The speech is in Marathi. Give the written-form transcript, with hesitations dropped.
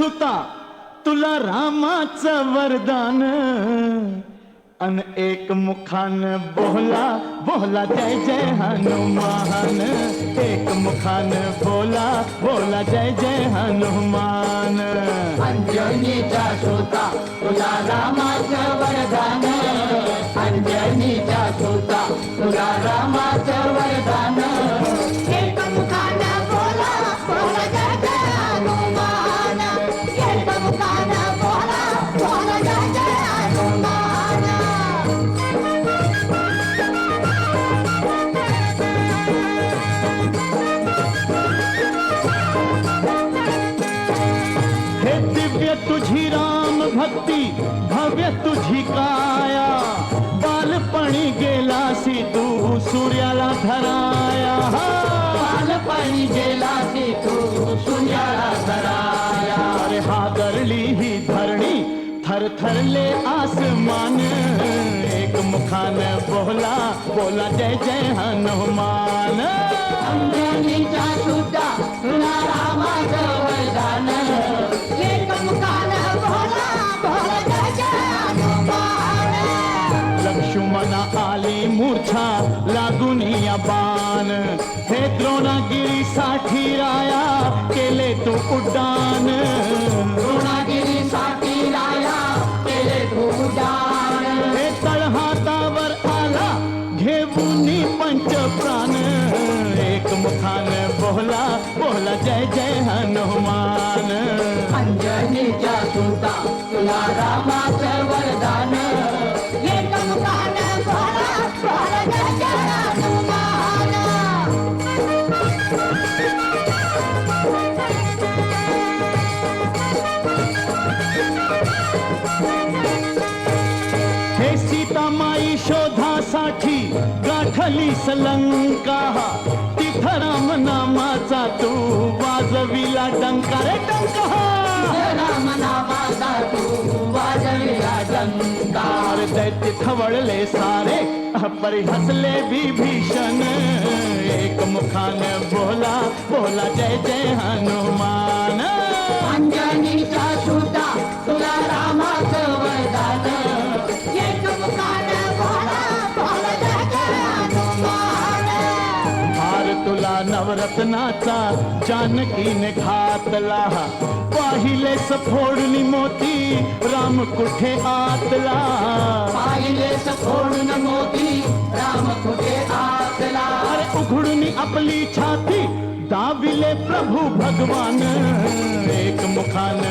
सुता तुला रामाचं वरदान अन एक मुखान बोला बोला जय जय हनुमान एक मुखान बोला बोला जय जय हनुमान अंजनीचा सुता तुला रामाचं वरदान अंजनीचा सुता तुला रामाचं वरदान एक मुखान बोला बोला जय जय हनुमान एक मुखान बोला बोला जय जय हनुमान हे दिव्य तुझी राम भक्ती भव्य तुझी काया बालपणी गेलासी तू सूर्याला धराया बालपणी गेलासी तू सूर्याला धराया अरे हादरली ही धरणी थरथरले आसमान एक मुखान बोला बोला जय जय हनुमान अंजनीचा सुता तुला रामाचं वरदान एक मुखान बोला बोला जय जय हनुमान लक्ष्मणा आली मूर्छा लागून या बाण हे द्रोणागिरीसाठी राया केले तू उड्डाण द्रोणागिरीसाठी राया केले तू उड्डाण हे तळहातावर आला घेऊन पंच प्राण एक मुखान बोला बोला जय जय हनुमान अंजनीचा सुता तुला रामाचं वरदान एक मुखान बोला बोला जय जय हनुमान हे सीतामाई शोधासाठी गाठली लंका तिथं राम नामाचा तू वाजविला डंका रे डंका राम नामाचा तू वाजविला डंका अरे दैत्य खवळले सारे परी हसले विभीषण एक मुखान बोला बोला जय जय हनुमान अंजनीचा सुता तुला रामाचं वरदान एक मुखान बोला बोला जय जय हनुमान हार तुला नवरत्नाचा जानकीने घातला पाहिले सफोडणी मोती राम कुठे आतला पाहिले सफोडून मोती राम कुठे आतला अरे उघडून आपली छाती दाविले प्रभू भगवान एक मुखान